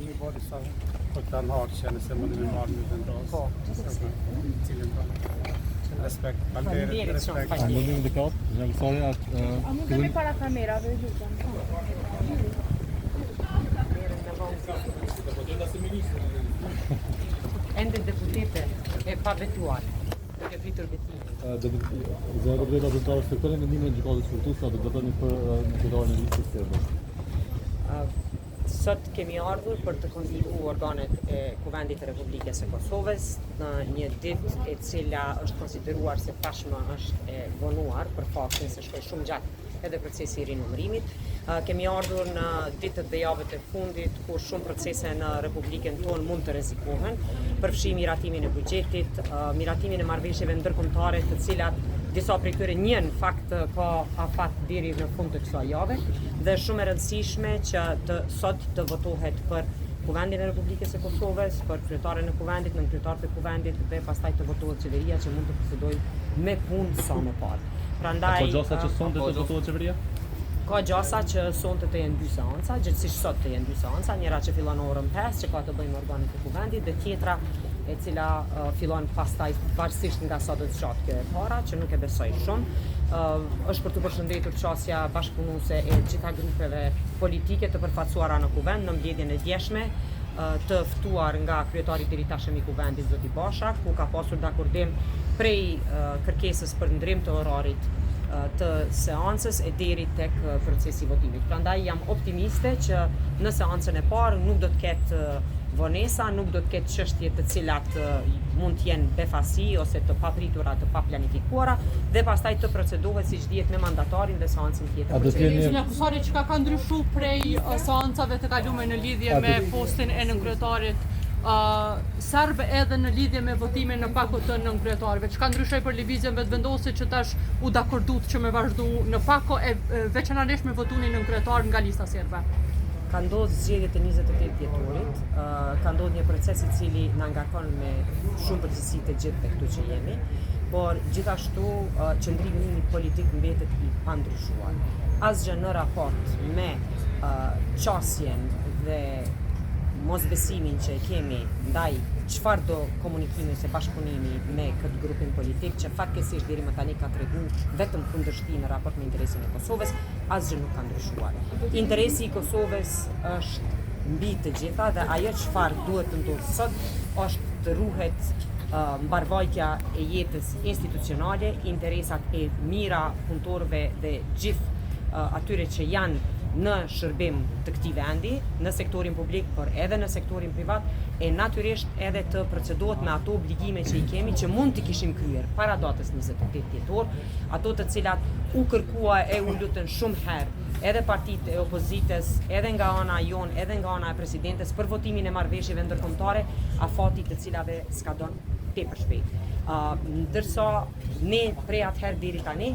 kemi bërë disa për të harqe nëse më dhe marrë një vendosë. Cilin tonë. Respekt. Falënderit, respekt. A mundim indikat, zënësore atë. A mund të me para kamerave, lutem. Ende deputete e pa vetuar. Duke pritur vetimin. Zënë deputeta zyrtare sektorin mendimin e gjykatës shkurtuese do të votoni për zyrtarin e listës serbe. Sot kemi ardhur për të konsultuar organet e Kuvendit të Republikës së Kosovës në një ditë e cila është konsideruar se tashmë është e vonuar për faktin se shkoi shumë gjatë edhe procesi i rinumërimit. Kemi ardhur në ditët dhe javët e fundit kur shumë procese në Republikën tonë mund të rrezikohen, përfshi miratimin e buxhetit, miratimin e marrëveshjeve ndërkombëtare, të cilat disa prej tyre njën fakt ka afat deri në fund të kësaj jave dhe shumë e rëndësishme që sot të votohet për Kuvendin e Republikës së Kosovës, për kryetaren e Kuvendit, nën kryetarët e Kuvendit dhe pastaj të votohet qeveria që mund të procedojë me punë sa më parë. Prandaj Ka gjasa që sonte të votohet qeveria? Ka gjasa që sonte të jenë 2 seanca, gjithsesi sot të jenë 2 seanca, njëra që fillon orën 5 që ka të bëjë me organet e Kuvendit dhe tjetra e cila fillon pastaj varësisht nga sa do të shatë kjo e para, që nuk e besoj shumë. Është për të përshëndetur qasja bashkëpunuese e gjitha grupeve politike të përfaqësuara në Kuvend në mbledhjen e djeshme, të ftuar nga kryetari i ritashëm i Kuvendit Zoti Bashak, ku ka pasur dakordim prej kërkesës për ndrim të orarit të seancës e deri tek procesi i votimit. Prandaj jam optimiste që në seancën e parë nuk do të ketë vonesa, nuk do të ketë çështje të cilat mund të jenë befasi ose të papritura, të paplanifikuara dhe pastaj të procedohet siç dihet me mandatarin dhe seancën tjetër. Një akusari që ka ndryshuar prej seancave të kaluara në lidhje me postin e nënkryetarit serbe edhe në lidhje me votimin në pakot të nënkryetarëve. Çka ndryshoi për lëvizjen vetëvendosur që tash u dakordut që me vazhdu në pako e veçanërisht me votunin nënkryetar nga lista serbe? Ka ndodhur zgjedhjet e 28 dhjetorit, ka ndodhur një proces i cili na ngarkon me shumë përgjegjësi të gjithë këtu që jemi, por gjithashtu qëndrimi politik mbetet i pandryshuar. Asgjë në raport me qasjen dhe mosbesimin që kemi ndaj çfarë do komunikimi ose bashkëpunimi me këtë grupin politik që fatkeqësisht deri më tani ka treguar vetëm kundërshti në raport me interesin e Kosovës, asgjë nuk ka ndryshuar. Interesi i Kosovës është mbi të gjitha dhe ajo çfarë duhet të ndodhë sot është të ruhet mbarvajtja e jetës institucionale, interesat e mira punëtorëve dhe gjithë atyre që janë në shërbim të këtij vendi, në sektorin publik, por edhe në sektorin privat, e natyrisht edhe të procedohet me ato obligime që i kemi, që mund t'i kishim kryer para datës 28 dhjetor, ato të cilat u kërkua e u lutën shumë herë, edhe partitë e opozitës, edhe nga ana jon, edhe nga ana e presidentes për votimin e marrëveshjeve ndërkombëtare, afati të cilave s'ka dhënë tepër shpejt. Ndërsa ne prej atëherë deri tani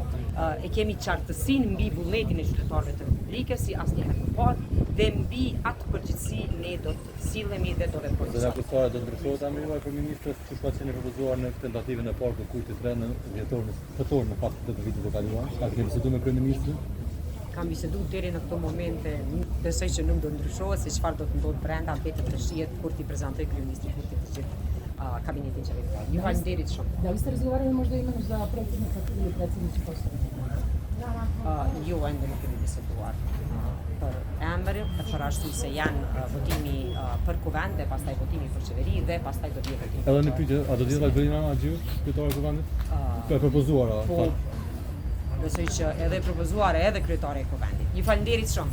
e kemi qartësinë mbi vullnetin e qytetarëve të Republikës si asnjëherë më parë dhe mbi atë përgjegjësi ne do të sillemi dhe do veprojmë. Zëra Kusara do ndryshohet amiruar për ministrës që ka qenë propozuar në tentativën e parë për kujtit të në dhjetor në fakt të vitit të kaluar. A keni biseduar me kryeministrin? Kam biseduar deri në këtë moment, besoj që nuk do ndryshohet se çfarë do të ndodhë brenda mbetet të shihet kur ti prezantoj kryeministrin kur ti të gjithë kabinetin qevetar. Ju faleminderit shumë. Da li ste razgovarali možda imeno za predsjednicu Kosova? Jo, ende nuk kemi biseduar për emër, për arsye se janë votimi për Kuvend dhe pastaj votimi për qeveri dhe pastaj do të jetë votimi. Edhe në pyetje, a do të jetë Albina Axhiu, kryetari i Kuvendit? Ka propozuar Po, besoj që edhe propozuar edhe kryetari i Kuvendit. Ju faleminderit shumë.